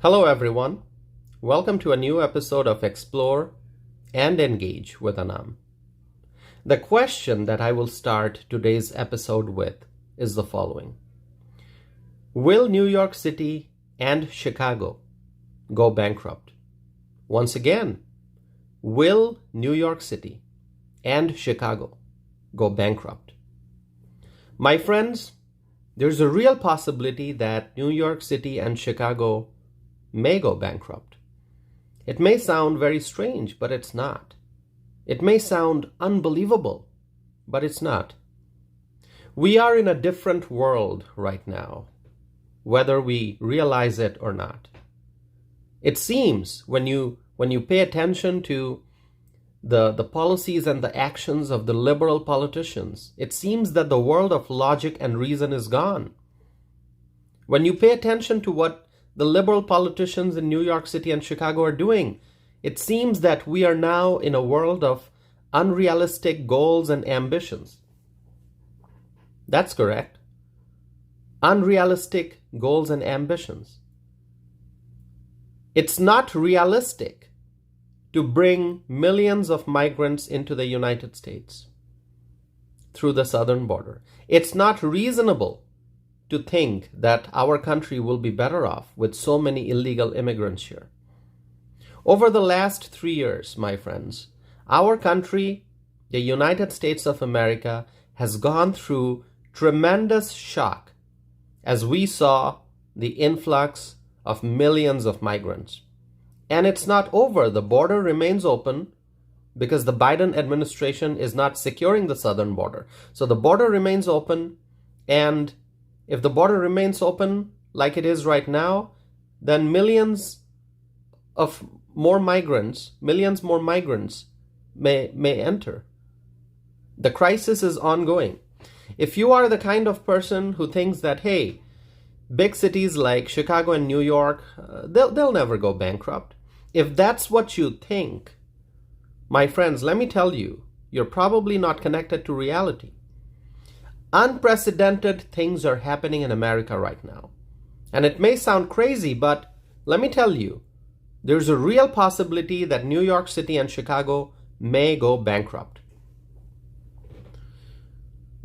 Hello everyone, welcome to a new episode of Explore and Engage with Anam. The question that I will start today's episode with is the following. Will New York City and Chicago go bankrupt? Once again, will New York City and Chicago go bankrupt? My friends, there's a real possibility that New York City and Chicago may go bankrupt. It may sound very strange, but it's not. It may sound unbelievable, but it's not. We are in a different world right now, whether we realize it or not. It seems when you pay attention to the policies and the actions of the liberal politicians, it seems that the world of logic and reason is gone. When you pay attention to what the liberal politicians in New York City and Chicago are doing, it seems that we are now in a world of unrealistic goals and ambitions. That's correct. Unrealistic goals and ambitions. It's not realistic to bring millions of migrants into the United States through the southern border. It's not reasonable to think that our country will be better off with so many illegal immigrants here. Over the last 3 years, my friends, our country, the United States of America, has gone through tremendous shock as we saw the influx of millions of migrants. And it's not over. The border remains open because the Biden administration is not securing the southern border. So the border remains open, and if the border remains open like it is right now, then millions more migrants may enter. The crisis is ongoing. If you are the kind of person who thinks that, hey, big cities like Chicago and New York, they'll never go bankrupt. If that's what you think, my friends, let me tell you, you're probably not connected to reality. Unprecedented things are happening in America right now. And it may sound crazy, but let me tell you, there's a real possibility that New York City and Chicago may go bankrupt.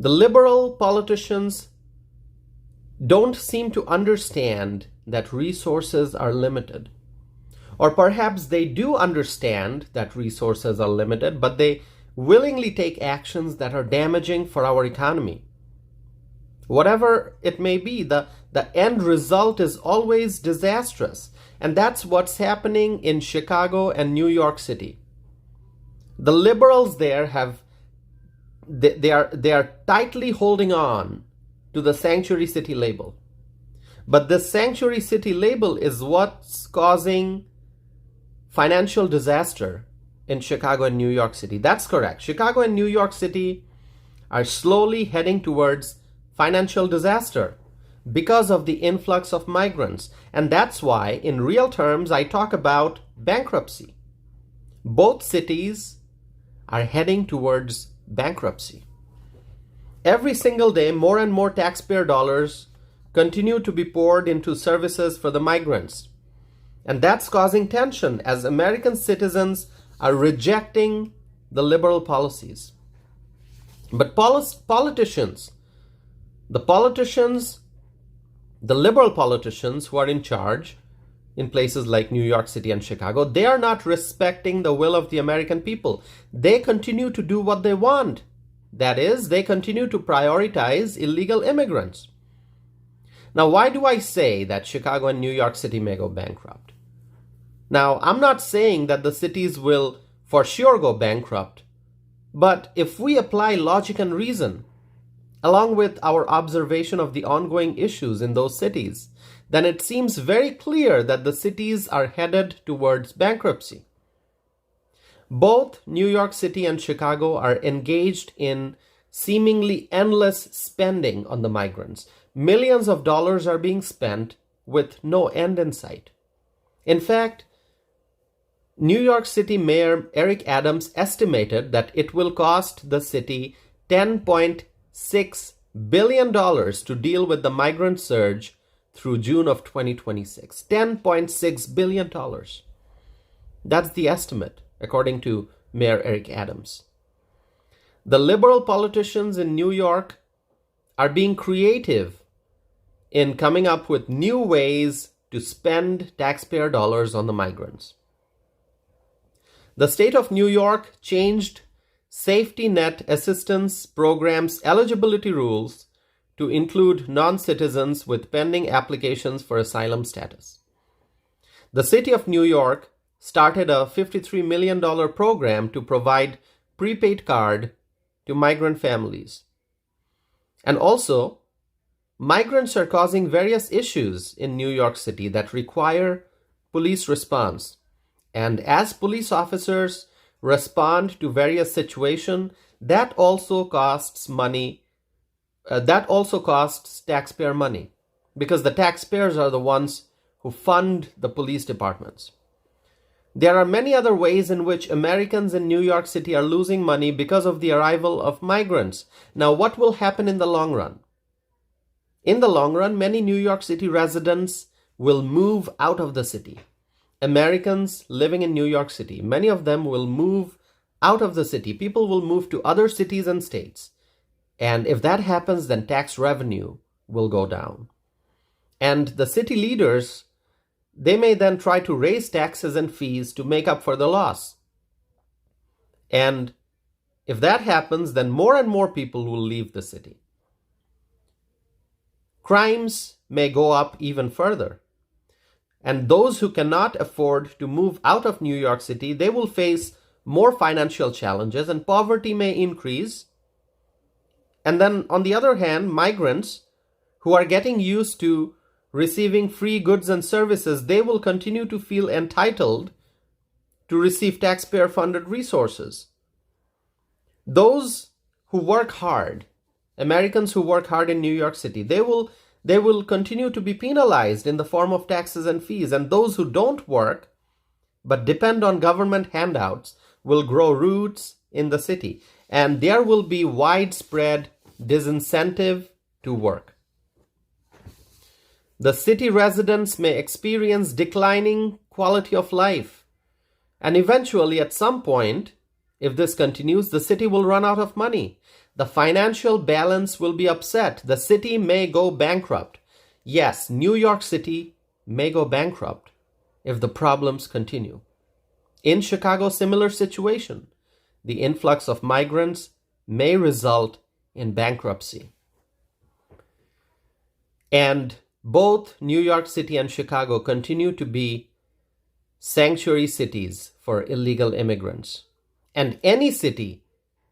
The liberal politicians don't seem to understand that resources are limited. Or perhaps they do understand that resources are limited, but they willingly take actions that are damaging for our economy. Whatever it may be, the end result is always disastrous. And that's what's happening in Chicago and New York City. The liberals there they are tightly holding on to the sanctuary city label. But the sanctuary city label is what's causing financial disaster in Chicago and New York City. That's correct. Chicago and New York City are slowly heading towards financial disaster because of the influx of migrants. And that's why, in real terms, I talk about bankruptcy. Both cities are heading towards bankruptcy. Every single day, more and more taxpayer dollars continue to be poured into services for the migrants. And that's causing tension as American citizens are rejecting the liberal policies. But the liberal politicians who are in charge in places like New York City and Chicago, they are not respecting the will of the American people. They continue to do what they want. That is, they continue to prioritize illegal immigrants. Now, why do I say that Chicago and New York City may go bankrupt? Now, I'm not saying that the cities will for sure go bankrupt, but if we apply logic and reason, along with our observation of the ongoing issues in those cities, then it seems very clear that the cities are headed towards bankruptcy. Both New York City and Chicago are engaged in seemingly endless spending on the migrants. Millions of dollars are being spent with no end in sight. In fact, New York City Mayor Eric Adams estimated that it will cost the city $10.6 billion to deal with the migrant surge through June of 2026. $10.6 billion. That's the estimate, according to Mayor Eric Adams. The liberal politicians in New York are being creative in coming up with new ways to spend taxpayer dollars on the migrants. The state of New York changed safety net assistance programs eligibility rules to include non-citizens with pending applications for asylum status. The city of New York started a $53 million program to provide prepaid card to migrant families. And also, migrants are causing various issues in New York City that require police response. And as police officers respond to various situations, that also costs money. That also costs taxpayer money, because the taxpayers are the ones who fund the police departments. There are many other ways in which Americans in New York City are losing money because of the arrival of migrants. Now, what will happen in the long run? In the long run, many New York City residents will move out of the city. Americans living in New York City, many of them will move out of the city. People will move to other cities and states. And if that happens, then tax revenue will go down. And the city leaders, they may then try to raise taxes and fees to make up for the loss. And if that happens, then more and more people will leave the city. Crimes may go up even further. And those who cannot afford to move out of New York City, they will face more financial challenges and poverty may increase. And then, on the other hand, migrants who are getting used to receiving free goods and services, they will continue to feel entitled to receive taxpayer-funded resources. Those who work hard, Americans who work hard in New York City, they will continue to be penalized in the form of taxes and fees. And those who don't work but depend on government handouts will grow roots in the city. And there will be widespread disincentive to work. The city residents may experience declining quality of life. And eventually, at some point, if this continues, the city will run out of money. The financial balance will be upset. The city may go bankrupt. Yes, New York City may go bankrupt if the problems continue. In Chicago, similar situation. The influx of migrants may result in bankruptcy. And both New York City and Chicago continue to be sanctuary cities for illegal immigrants. And any city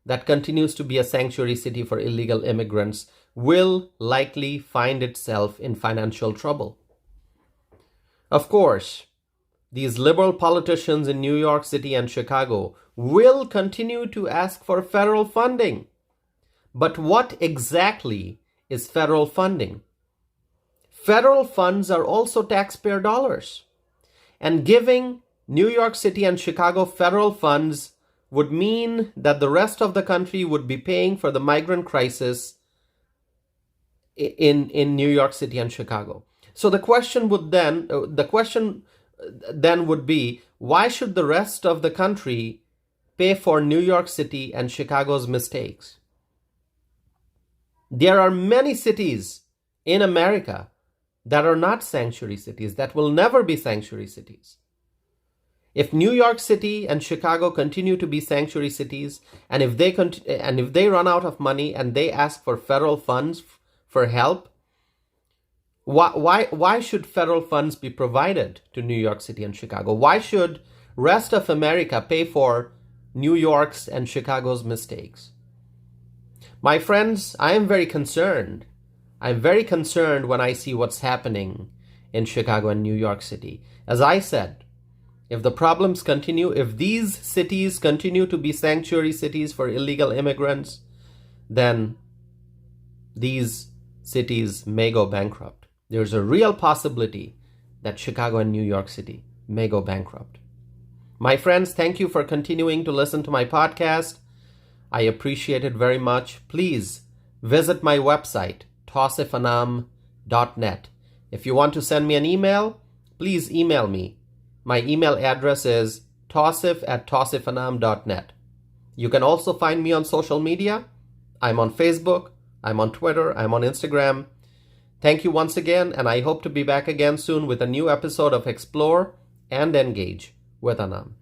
that continues to be a sanctuary city for illegal immigrants will likely find itself in financial trouble. Of course, these liberal politicians in New York City and Chicago will continue to ask for federal funding. But what exactly is federal funding? Federal funds are also taxpayer dollars. And giving New York City and Chicago federal funds would mean that the rest of the country would be paying for the migrant crisis in New York City and Chicago. So the question then would be, why should the rest of the country pay for New York City and Chicago's mistakes? There are many cities in America that are not sanctuary cities, that will never be sanctuary cities. If New York City and Chicago continue to be sanctuary cities, and if they run out of money and they ask for federal funds for help, why should federal funds be provided to New York City and Chicago? Why should rest of America pay for New York's and Chicago's mistakes? My friends, I am very concerned. I'm very concerned when I see what's happening in Chicago and New York City. As I said, if the problems continue, if these cities continue to be sanctuary cities for illegal immigrants, then these cities may go bankrupt. There's a real possibility that Chicago and New York City may go bankrupt. My friends, thank you for continuing to listen to my podcast. I appreciate it very much. Please visit my website, tausifanam.net. If you want to send me an email, please email me. My email address is tosif@tosifanam.net. You can also find me on social media. I'm on Facebook, I'm on Twitter, I'm on Instagram. Thank you once again, and I hope to be back again soon with a new episode of Explore and Engage with Anam.